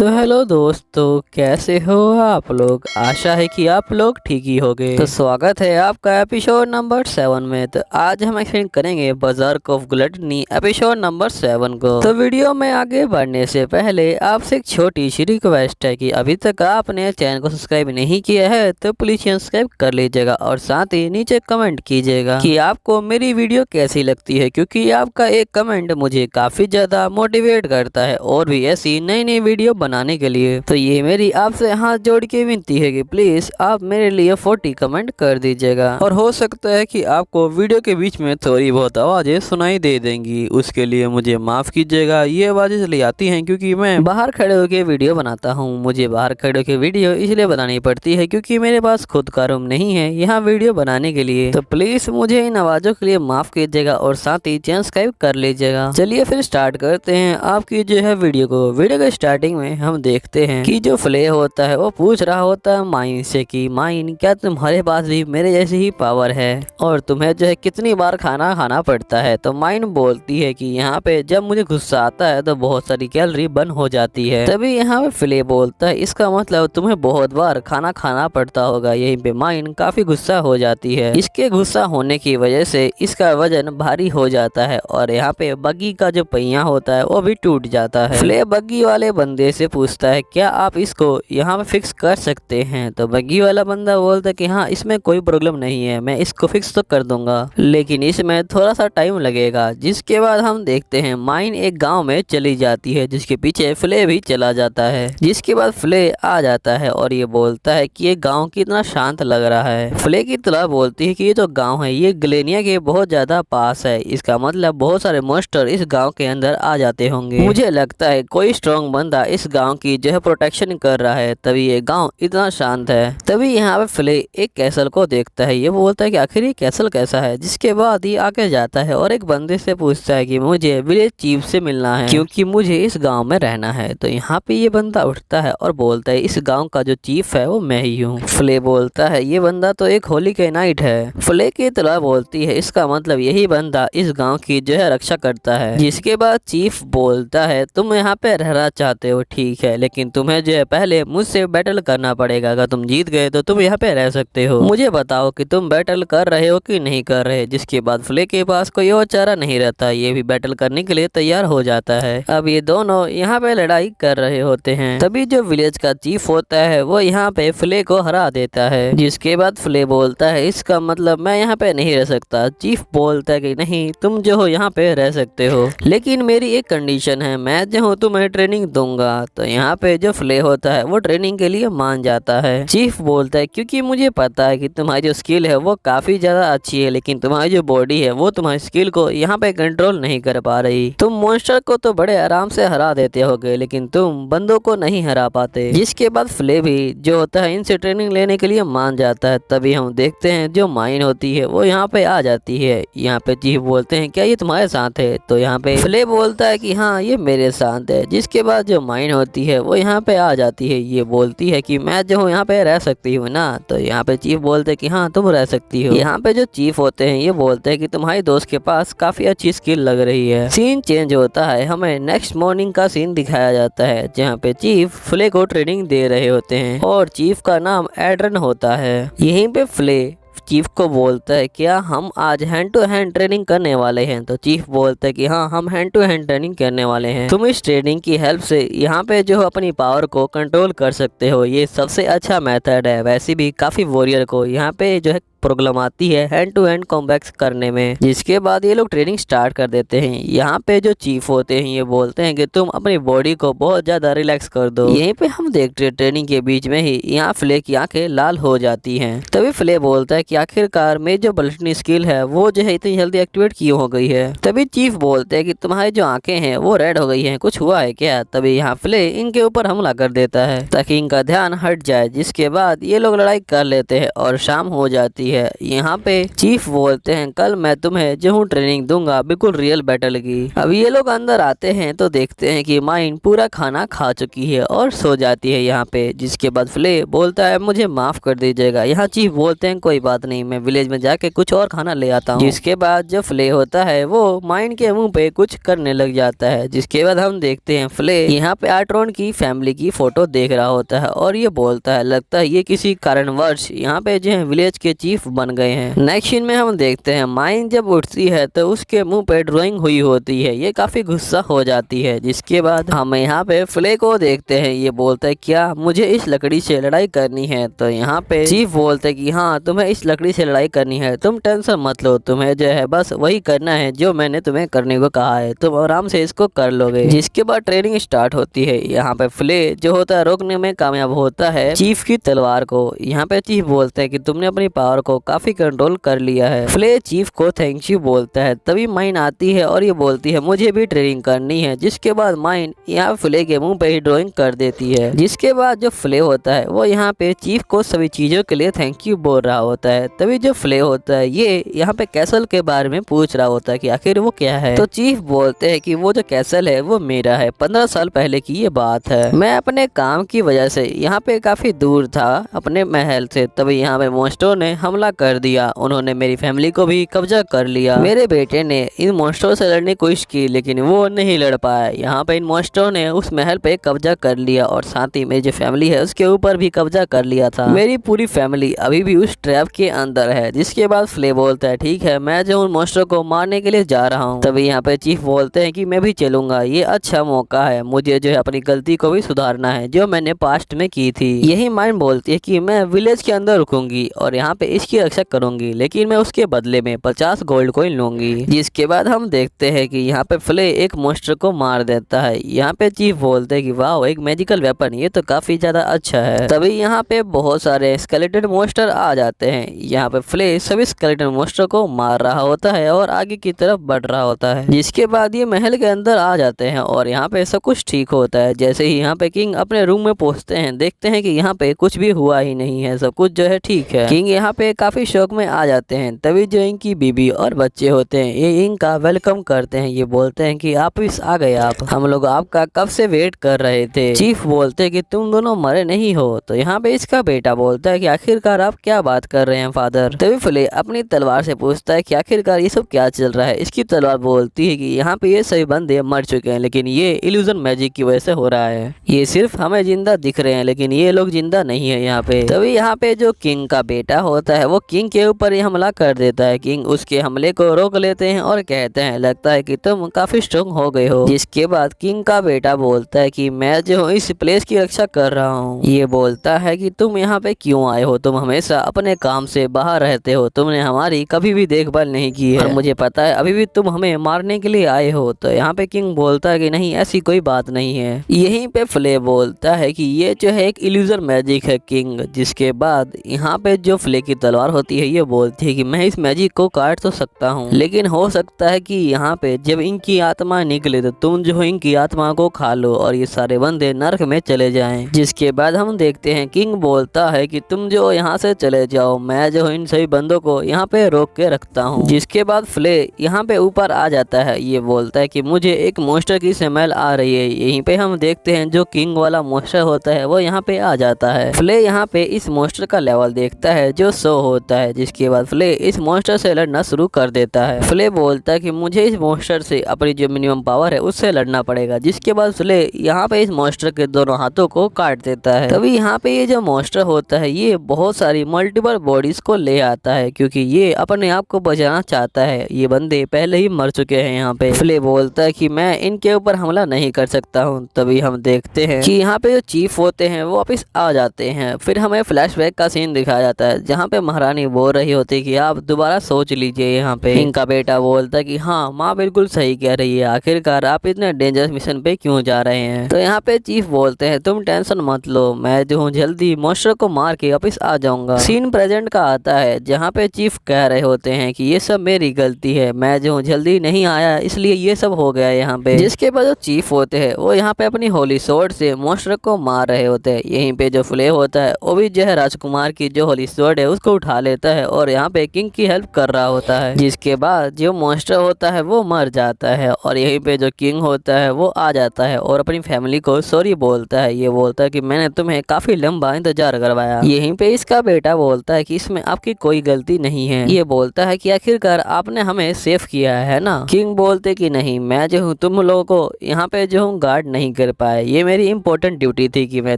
तो हेलो दोस्तों, कैसे हो आप लोग। आशा है कि आप लोग ठीक ही होंगे। तो स्वागत है आपका एपिसोड नंबर 7 में। तो आज हम एक्सप्लेन करेंगे बर्ज़र्क ऑफ ग्लटनी एपिसोड नंबर 7 को। तो वीडियो में आगे बढ़ने से पहले आपसे एक छोटी सी रिक्वेस्ट है कि अभी तक आपने चैनल को सब्सक्राइब नहीं किया है तो प्लीज सब्सक्राइब कर लीजिएगा और साथ ही नीचे कमेंट कीजिएगा कि आपको मेरी वीडियो कैसी लगती है, क्योंकि आपका एक कमेंट मुझे काफी ज्यादा मोटिवेट करता है और भी ऐसी नई नई वीडियो बनाने के लिए। तो ये मेरी आपसे हाथ जोड़ के विनती है कि प्लीज आप मेरे लिए 40 कमेंट कर दीजिएगा। और हो सकता है कि आपको वीडियो के बीच में थोड़ी बहुत आवाजें सुनाई दे देंगी, उसके लिए मुझे माफ कीजिएगा। ये आवाजें चली आती हैं क्योंकि मैं बाहर खड़े होकर वीडियो बनाता हूँ। मुझे बाहर खड़े होकर वीडियो इसलिए बनानी पड़ती है क्योंकि मेरे पास खुद का रूम नहीं है यहाँ वीडियो बनाने के लिए। तो प्लीज मुझे इन आवाजों के लिए माफ कीजिएगा और साथ ही चैनल सब्सक्राइब कर लीजिएगा। चलिए फिर स्टार्ट करते हैं आपकी जो है वीडियो को। वीडियो के स्टार्टिंग में हम देखते हैं कि जो फ्ले होता है वो पूछ रहा होता है माइन से कि माइन, क्या तुम्हारे पास भी मेरे जैसी ही पावर है और तुम्हें जो है कितनी बार खाना खाना पड़ता है। तो माइन बोलती है कि यहाँ पे जब मुझे गुस्सा आता है तो बहुत सारी कैलोरी बर्न हो जाती है। तभी यहाँ पे फ्ले बोलता है इसका मतलब तुम्हें बहुत बार खाना खाना पड़ता होगा। यहीं पे माइन काफी गुस्सा हो जाती है। इसके गुस्सा होने की वजह से इसका वजन भारी हो जाता है और यहाँ पे बग्गी का जो पहिया होता है वो भी टूट जाता है। फ्ले बग्गी वाले बंदे से पूछता है क्या आप इसको यहाँ पे फिक्स कर सकते हैं। तो बग्गी वाला बंदा बोलता है कि हाँ, इसमें कोई प्रॉब्लम नहीं है, मैं इसको फिक्स तो कर दूंगा, लेकिन इसमें थोड़ा सा टाइम लगेगा। जिसके बाद हम देखते हैं माइन एक गांव में चली जाती है जिसके पीछे फ्ले भी चला जाता है। जिसके बाद फ्ले आ जाता है और ये बोलता है कि ये गांव कितना शांत लग रहा है। फ्ले की तरह बोलती है कि ये जो गांव है ये ग्लेनिया के बहुत ज्यादा पास है, इसका मतलब बहुत सारे मॉन्स्टर इस गांव के अंदर आ जाते होंगे। मुझे लगता है कोई स्ट्रॉन्ग बंदा इस गांव की जो है प्रोटेक्शन कर रहा है, तभी ये गांव इतना शांत है। तभी यहाँ पे फ्ले एक कैसल को देखता है। ये बोलता है कि आखिर ये कैसल कैसा है। जिसके बाद ये आगे जाता है और एक बंदे से पूछता है कि मुझे विलेज चीफ से मिलना है क्योंकि मुझे इस गांव में रहना है। तो यहाँ पे ये बंदा उठता है और बोलता है इस गांव का जो चीफ है वो मैं ही हूँ। फ्ले बोलता है ये बंदा तो एक होली के नाइट है। फ्ले की तरह बोलती है इसका मतलब यही बंदा इस गांव की जो है रक्षा करता है। जिसके बाद चीफ बोलता है तुम यहाँ पे रहना चाहते हो ठीक है, लेकिन तुम्हें जो है पहले मुझसे बैटल करना पड़ेगा। अगर तुम जीत गए तो तुम यहाँ पे रह सकते हो। मुझे बताओ कि तुम बैटल कर रहे हो कि नहीं कर रहे। जिसके बाद फ्ले के पास कोई और चारा नहीं रहता, ये भी बैटल करने के लिए तैयार हो जाता है। अब ये दोनों यहाँ पे लड़ाई कर रहे होते हैं। तभी जो विलेज का चीफ होता है वो यहाँ पे फ्ले को हरा देता है। जिसके बाद फ्ले बोलता है इसका मतलब मैं यहाँ पे नहीं रह सकता। चीफ बोलता है कि नहीं, तुम जो हो यहाँ पे रह सकते हो, लेकिन मेरी एक कंडीशन है, मैं जो हूँ तुम्हें ट्रेनिंग दूंगा। तो यहाँ पे जो फ्ले होता है वो ट्रेनिंग के लिए मान जाता है। चीफ बोलता है क्योंकि मुझे पता है कि तुम्हारी जो स्किल है वो काफी ज्यादा अच्छी है, लेकिन तुम्हारी जो बॉडी है वो तुम्हारी स्किल को यहाँ पे कंट्रोल नहीं कर पा रही। तुम मॉन्स्टर को तो बड़े आराम से हरा देते होगे, लेकिन तुम बंदों को नहीं हरा पाते। जिसके बाद फ्ले भी जो होता है इनसे ट्रेनिंग लेने के लिए मान जाता है। तभी हम देखते हैं जो माइन होती है वो यहाँ पे आ जाती है। यहाँ पे चीफ बोलते हैं क्या ये तुम्हारे साथ है। तो यहाँ पे फ्ले बोलता है कि हाँ ये मेरे साथ है। जिसके बाद जो माइन होती है वो यहाँ पे आ जाती है। ये बोलती है कि मैं जो हूँ यहाँ पे रह सकती हूँ ना। तो यहाँ पे चीफ बोलते हैं कि हाँ तुम रह सकती हो। यहाँ पे जो चीफ होते हैं ये बोलते हैं कि तुम्हारी दोस्त के पास काफी अच्छी स्किल लग रही है। सीन चेंज होता है, हमें नेक्स्ट मॉर्निंग का सीन दिखाया जाता है जहाँ पे चीफ फ्ले को ट्रेनिंग दे रहे होते हैं और चीफ का नाम एड्रन होता है। यहीं पे फ्ले चीफ को बोलता है क्या हम आज हैंड टू हैंड ट्रेनिंग करने वाले हैं। तो चीफ बोलता है कि हाँ हम हैंड टू हैंड ट्रेनिंग करने वाले हैं। तुम इस ट्रेनिंग की हेल्प से यहाँ पे जो अपनी पावर को कंट्रोल कर सकते हो। ये सबसे अच्छा मेथड है। वैसे भी काफी वॉरियर को यहाँ पे जो है प्रॉब्लम आती है हैंड टू हैंड कॉम्बैक्स करने में। जिसके बाद ये लोग ट्रेनिंग स्टार्ट कर देते हैं। यहाँ पे जो चीफ होते हैं ये बोलते हैं कि तुम अपनी बॉडी को बहुत ज्यादा रिलैक्स कर दो। यहीं पे हम देखते हैं ट्रेनिंग के बीच में ही यहाँ फ्ले की आंखें लाल हो जाती हैं। तभी फ्ले बोलता है कि आखिरकार मेरी जो बल्टनी स्किल है वो जो है इतनी जल्दी एक्टिवेट क्यों हो गई है। तभी चीफ बोलते हैं कि तुम्हारी जो आंखें हैं वो रेड हो गई हैं, कुछ हुआ है क्या। तभी यहाँ फ्ले इनके ऊपर हमला कर देता है ताकि इनका ध्यान हट जाए। जिसके बाद ये लोग लड़ाई कर लेते हैं और शाम हो जाती है। यहाँ पे चीफ बोलते हैं कल मैं तुम्हें जो हूँ ट्रेनिंग दूंगा, बिल्कुल रियल बैटल की। अब ये लोग अंदर आते हैं तो देखते हैं कि माइन पूरा खाना खा चुकी है और सो जाती है यहाँ पे। जिसके बाद फ्ले बोलता है मुझे माफ कर दीजिएगा। यहाँ चीफ बोलते हैं कोई बात बात नहीं, मैं विलेज में जाके कुछ और खाना ले आता हूँ। जिसके बाद जो फ्ले होता है वो माइन के मुंह पे कुछ करने लग जाता है। जिसके बाद हम देखते हैं फ्ले यहाँ पे आर्ट्रॉन की फैमिली की फोटो देख रहा होता है और ये बोलता है लगता है ये किसी कारणवश यहाँ पे जो है विलेज के चीफ बन गए हैं। नेक्स्ट सीन में हम देखते हैं माइन जब उठती है तो उसके मुंह पे ड्राइंग हुई होती है, ये काफी गुस्सा हो जाती है। जिसके बाद हम यहाँ पे फ्ले को देखते हैं, ये बोलता है क्या मुझे इस लकड़ी से लड़ाई करनी है? तो यहाँ पे चीफ बोलते है कि हाँ तुम्हें इस लकड़ी से लड़ाई करनी है, तुम टेंशन मत लो, तुम्हें जो है बस वही करना है जो मैंने तुम्हें करने को कहा है, तुम आराम से इसको कर लोगे। जिसके बाद ट्रेनिंग स्टार्ट होती है। यहाँ पे फ्ले जो होता है रोकने में कामयाब होता है चीफ की तलवार को। यहाँ पे चीफ बोलते हैं कि तुमने अपनी पावर को काफी कंट्रोल कर लिया है। फ्ले चीफ को थैंक यू बोलता है। तभी माइन आती है और ये बोलती है मुझे भी ट्रेनिंग करनी है। जिसके बाद माइन यहाँ फ्ले के मुंह पे ही ड्राइंग कर देती है। जिसके बाद जो फ्ले होता है वो यहाँ पे चीफ को सभी चीजों के लिए थैंक यू बोल रहा होता है। तभी जो फ्ले होता है ये यहाँ पे कैसल के बारे में पूछ रहा होता है कि आखिर वो क्या है। तो चीफ बोलते हैं कि वो जो कैसल है वो मेरा है, 15 साल पहले की ये बात है। मैं अपने काम की वजह से यहाँ पे काफी दूर था अपने महल से, तभी यहाँ पे मॉन्स्टरों ने हमला कर दिया। उन्होंने मेरी फैमिली को भी कब्जा कर लिया। मेरे बेटे ने इन मॉन्स्टरों से लड़ने की कोशिश की लेकिन वो नहीं लड़ पाया। यहाँ पे इन मॉन्स्टरों ने उस महल पे कब्जा कर लिया और साथ ही मेरी जो फैमिली है उसके ऊपर भी कब्जा कर लिया था। मेरी पूरी फैमिली अभी भी उस ट्रैप के अंदर है। जिसके बाद फ्ले बोलता है ठीक है मैं जो उन मॉन्स्टरों को मारने के लिए जा रहा हूँ। तभी यहाँ पे चीफ बोलते हैं कि मैं भी चलूंगा, ये अच्छा मौका है, मुझे जो है अपनी गलती को भी सुधारना है जो मैंने पास्ट में की थी। यही माइन बोलती है कि मैं विलेज के अंदर रुकूंगी और यहाँ पे इसकी रक्षा करूंगी लेकिन मैं उसके बदले में 50 गोल्ड कॉइन लूंगी। जिसके बाद हम देखते हैं कि यहाँ पे फ्ले एक मॉन्स्टर को मार देता है। यहाँ पे चीफ बोलते हैं कि वाह एक मैजिकल वेपन, ये तो काफी ज्यादा अच्छा है। तभी यहाँ पे बहुत सारे स्केलेटन मॉन्स्टर आ जाते हैं। यहाँ पे फ्ले सभी स्केलेटन मॉन्स्टर को मार रहा होता है और आगे की तरफ बढ़ रहा होता है। जिसके बाद ये महल के अंदर आ जाते हैं और यहाँ पे सब कुछ ठीक होता है। जैसे ही यहाँ पे किंग अपने रूम में पहुंचते हैं देखते हैं कि यहाँ पे कुछ भी हुआ ही नहीं है, सब कुछ जो है ठीक है। किंग यहाँ पे काफी शौक में आ जाते हैं। तभी जो इनकी बीबी और बच्चे होते हैं ये इनका वेलकम करते हैं। ये बोलते हैं कि आप इस आ गए, आप हम लोग आपका कब से वेट कर रहे थे। चीफ बोलते हैं कि तुम दोनों मरे नहीं हो। तो यहाँ पे इसका बेटा बोलता है कि आखिरकार आप क्या बात कर रहे हैं फादर। तभी फ्ले अपनी तलवार से पूछता है कि आखिरकार ये सब क्या चल रहा है। इसकी तलवार बोलती है कि यहाँ पे ये सभी बंदे मर चुके हैं लेकिन ये इल्यूजन मैजिक की वजह से हो रहा है, ये सिर्फ हमें जिंदा दिख रहे हैं लेकिन ये लोग जिंदा नहीं है यहाँ पे। तभी यहाँ पे जो किंग का बेटा होता है वो किंग के ऊपर ही हमला कर देता है। किंग उसके हमले को रोक लेते हैं और कहते हैं लगता है कि तुम काफी स्ट्रॉन्ग हो गए हो। जिसके बाद किंग का बेटा बोलता है कि मैं जो हूँ इस प्लेस की रक्षा कर रहा हूँ। ये बोलता है कि तुम यहाँ पे क्यों आए हो, तुम हमेशा अपने काम से बाहर रहते हो, तुमने हमारी कभी भी देखभाल नहीं की है और मुझे पता है अभी भी तुम हमें मारने के लिए आए हो। तो यहाँ पे किंग बोलता है कि नहीं ऐसी कोई बात नहीं है। यहीं पे फ्ले बोलता है कि ये जो है एक इल्यूजन मैजिक है किंग। जिसके बाद यहाँ पे जो फ्ले की तलवार होती है ये बोलती है कि मैं इस मैजिक को काट तो सकता हूँ लेकिन हो सकता है कि यहाँ पे जब इनकी आत्मा निकले तो तुम जो इनकी आत्मा को खा लो और ये सारे बंदे नर्क में चले जाएं। जिसके बाद हम देखते हैं किंग बोलता है कि तुम जो यहाँ से चले जाओ, मैं जो इन सभी बंदों को यहाँ पे रोक के रखता हूँ। जिसके बाद फ्ले यहाँ पे ऊपर आ जाता है। ये बोलता है कि मुझे एक मॉन्स्टर की स्मेल आ रही है। यहीं पे हम देखते हैं जो किंग वाला मॉन्स्टर होता है वो यहाँ पे आ जाता है। फ्ले यहाँ पे इस मॉन्स्टर का लेवल देखता है जो 100 होता है। जिसके बाद फ्ले इस मॉन्स्टर से लड़ना शुरू कर देता है। फ्ले बोलता है कि मुझे इस मॉन्स्टर से अपनी जो मिनिमम पावर है उससे लड़ना पड़ेगा। जिसके बाद फ्ले यहाँ पे इस मॉन्स्टर के दोनों हाथों को काट देता है। तभी यहाँ पे ये जो मॉन्स्टर होता है ये बहुत सारी मल्टीपल बॉडीज को ले आता है क्योंकि ये अपने आप को बचाना चाहता है। ये बंदे पहले ही मर चुके हैं। यहाँ पे फ्ले बोलता है कि मैं इनके ऊपर हमला नहीं कर सकता हूँ। तभी हम देखते हैं कि यहाँ पे जो चीफ होते हैं वो वापिस आ जाते हैं। फिर हमें फ्लैशबैक का सीन दिखाया जाता है जहाँ पे महारानी बोल रही होती है कि आप दोबारा सोच लीजिए। यहाँ पे इनका बेटा बोलता है कि हाँ माँ बिल्कुल सही कह रही है, आखिरकार आप इतने डेंजरस मिशन पे क्यों जा रहे हैं। तो यहाँ पे चीफ बोलते हैं तुम टेंशन मत लो, मैं जो हूँ जल्दी मॉन्स्टर को मार के वापिस आ जाऊंगा। सीन प्रेजेंट का आता है जहाँ पे चीफ कह रहे होते हैं कि ये सब मेरी गलती है, मैं जो हूँ जल्दी नहीं आया इसलिए ये सब हो गया यहाँ पे। जिसके बाद जो चीफ होते हैं वो यहाँ पे अपनी होली स्वॉर्ड से मॉन्स्टर को मार रहे होते हैं। यहीं पे जो फ्ले होता है वो भी जो है राजकुमार की जो होली स्वॉर्ड है उसको उठा लेता है और यहाँ पे किंग की हेल्प कर रहा होता है। जिसके बाद जो मॉन्स्टर होता है वो मर जाता है और यहीं पे जो किंग होता है वो आ जाता है और अपनी फैमिली को सॉरी बोलता है। ये बोलता है कि मैंने तुम्हें काफी लंबा इंतजार करवाया। यहीं पे इसका बेटा बोलता है कि इस जिसमें आपकी कोई गलती नहीं है। ये बोलता है कि आखिरकार आपने हमें सेफ किया है ना। किंग बोलते कि नहीं, मैं जो हूँ तुम लोगों को यहाँ पे जो हूँ गार्ड नहीं कर पाए। ये मेरी इंपॉर्टेंट ड्यूटी थी कि मैं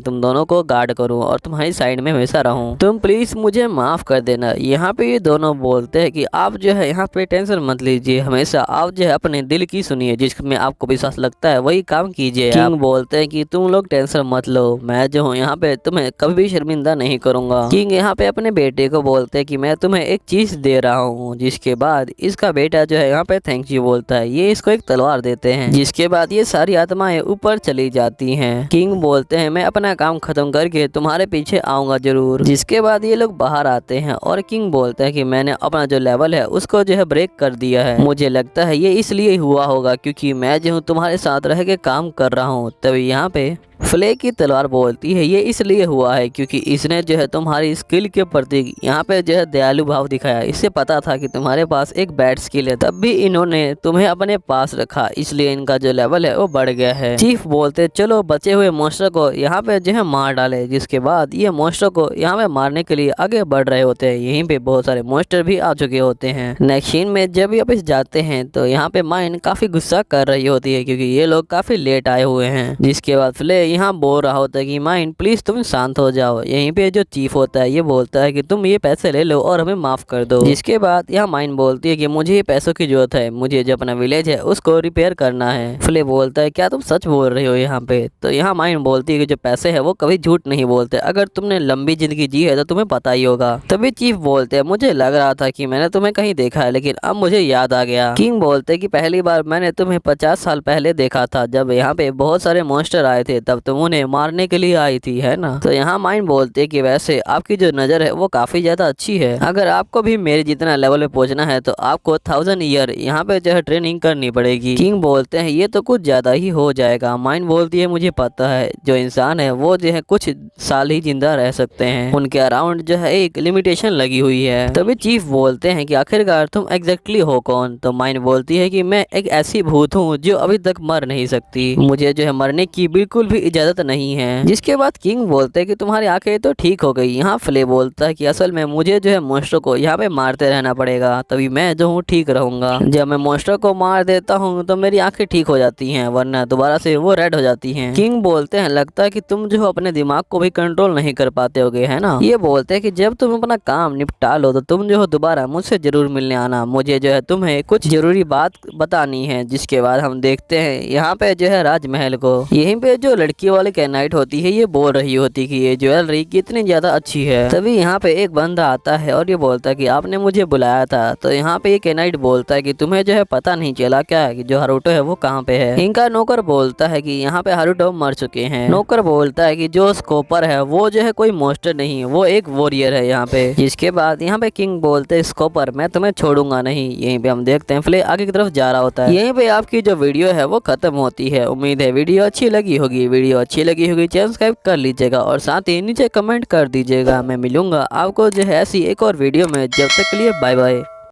तुम दोनों को गार्ड करूँ और तुम्हारी साइड में हमेशा रहूँ। तुम प्लीज मुझे माफ कर देना। यहाँ पे ये दोनों बोलते हैं कि आप जो है यहाँ पे टेंशन मत लीजिए, हमेशा आप जो है अपने दिल की सुनिए, जिसमें आपको विश्वास लगता है वही काम कीजिए। किंग बोलते हैं कि तुम लोग टेंशन मत लो, मैं जो हूँ यहाँ पे तुम्हें कभी भी शर्मिंदा नहीं करूंगा। किंग यहाँ पे अपने बेटे को बोलते हैं कि मैं तुम्हें एक चीज दे रहा हूँ। जिसके बाद इसका बेटा जो है यहाँ पे थैंक यू बोलता है। ये इसको एक तलवार देते हैं, जिसके बाद ये सारी आत्माएं ऊपर चली जाती हैं। किंग बोलते हैं मैं अपना काम खत्म करके तुम्हारे पीछे आऊंगा जरूर। जिसके बाद ये लोग बाहर आते हैं और किंग बोलते हैं कि मैंने अपना जो लेवल है उसको जो है ब्रेक कर दिया है। मुझे लगता है ये इसलिए हुआ होगा क्योंकि मैं जो हूँ तुम्हारे साथ रह के काम कर रहा हूँ। तभी यहाँ पे फ्ले की तलवार बोलती है ये इसलिए हुआ है क्योंकि इसने जो है तुम्हारी स्किल के प्रति यहाँ पे जो है दयालु भाव दिखाया। इसे पता था कि तुम्हारे पास एक बैड स्किल है, तब भी इन्होंने तुम्हें अपने पास रखा, इसलिए इनका जो लेवल है वो बढ़ गया है। चीफ बोलते चलो बचे हुए मॉन्स्टर को यहाँ पे जो है मार डाले। जिसके बाद ये मॉन्स्टर को यहाँ पे मारने के लिए आगे बढ़ रहे होते हैं। यहीं पे बहुत सारे मॉन्स्टर भी आ चुके होते हैं। नेक्स्ट सीन में जब भी वापस जाते हैं तो यहाँ पे माइन काफी गुस्सा कर रही होती है क्योंकि ये लोग काफी लेट आए हुए हैं। जिसके बाद फ्ले यहाँ बोल रहा होता है कि माइन प्लीज तुम शांत हो जाओ। यहीं पे जो चीफ होता है ये बोलता है कि तुम ये पैसे ले लो और हमें माफ कर दो। जिसके बाद यहाँ माइन बोलती है कि मुझे ये पैसों की जरूरत है, मुझे जो अपना विलेज है उसको रिपेयर करना है। फ्ले बोलता है क्या तुम सच बोल रही हो यहाँ पे? तो यहाँ माइन बोलती है कि जो पैसे है वो कभी झूठ नहीं बोलते, अगर तुमने लंबी जिंदगी जी है तो तुम्हें पता ही होगा। तभी चीफ बोलते हैं मुझे लग रहा था कि मैंने तुम्हें कहीं देखा है लेकिन अब मुझे याद आ गया। किंग बोलते कि पहली बार मैंने तुम्हें 50 साल पहले देखा था, जब यहाँ पे बहुत सारे मॉन्स्टर आए थे, तब तुम उन्हें मारने के लिए आई थी, है ना? तो यहाँ माइन बोलते कि वैसे आपकी जो नजर है वो काफी ज्यादा अच्छी है, अगर आपको भी मेरे जितना लेवल पे पहुंचना है तो आपको 1000 ईयर यहाँ पे जो है ट्रेनिंग करनी पड़ेगी। किंग बोलते हैं ये तो कुछ ज्यादा ही हो जाएगा। माइन बोलती है मुझे पता है, जो इंसान है वो जो है कुछ साल ही जिंदा रह सकते हैं, उनके अराउंड जो है एक लिमिटेशन लगी हुई है। तभी चीफ बोलते हैं कि आखिरकार तुम एग्जैक्टली हो कौन? तो माइन बोलती है कि मैं एक ऐसी भूत हूँ जो अभी तक मर नहीं सकती, मुझे जो है मरने की बिल्कुल भी इजाजत नहीं है। जिसके बाद किंग बोलते हैं कि तुम्हारी आंखें तो ठीक हो गई। यहाँ फ्ले बोलता है कि असल में मुझे जो है मॉन्स्टर को यहाँ पे मारते रहना पड़ेगा, तभी मैं जो हूँ ठीक रहूंगा। जब मैं मॉन्स्टर को मार देता हूँ तो मेरी आंखें ठीक हो जाती हैं, वरना दोबारा से वो रेड हो जाती हैं। किंग बोलते हैं लगता है कि तुम जो अपने दिमाग को भी कंट्रोल नहीं कर पाते होगे, है ना? ये बोलते हैं कि जब तुम अपना काम निपटा लो तो तुम जो हो दोबारा मुझसे जरूर मिलने आना, मुझे जो है तुम्हें कुछ जरूरी बात बतानी है। जिसके बाद हम देखते हैं यहाँ पे जो है राजमहल को। यहीं पे जो लड़की वाली कैनाइट होती है ये बोल रही होती कि ये ज्वेलरी कितनी ज्यादा अच्छी है। तभी यहाँ पे एक बंदा आता है और ये बोलता है कि आपने मुझे बुलाया था। तो यहाँ पे ये कैनाइट बोलता है कि तुम्हें जो है पता नहीं चला क्या कि जो हारुतो है वो कहाँ पे है? इनका नौकर बोलता है कि यहाँ पे हारुतो मर चुके हैं। नौकर बोलता है कि जो स्कोपर है वो जो है कोई मॉन्स्टर नहीं है, वो एक वॉरियर है यहाँ पे। जिसके बाद यहाँ पे किंग बोलते हैं स्कोपर मैं तुम्हें छोड़ूंगा नहीं। यहीं पे हम देखते हैं फ्ले आगे की तरफ जा रहा होता है। यहीं पे आपकी जो वीडियो है वो खत्म होती है। उम्मीद है वीडियो अच्छी लगी होगी। वीडियो अच्छी लगी होगी चैनल सब्सक्राइब कर लीजिएगा और साथ ही नीचे कमेंट कर दीजिएगा। मैं मिलूंगा आपको जो है ऐसी एक और वीडियो में, जब तक के लिए बाय बाय।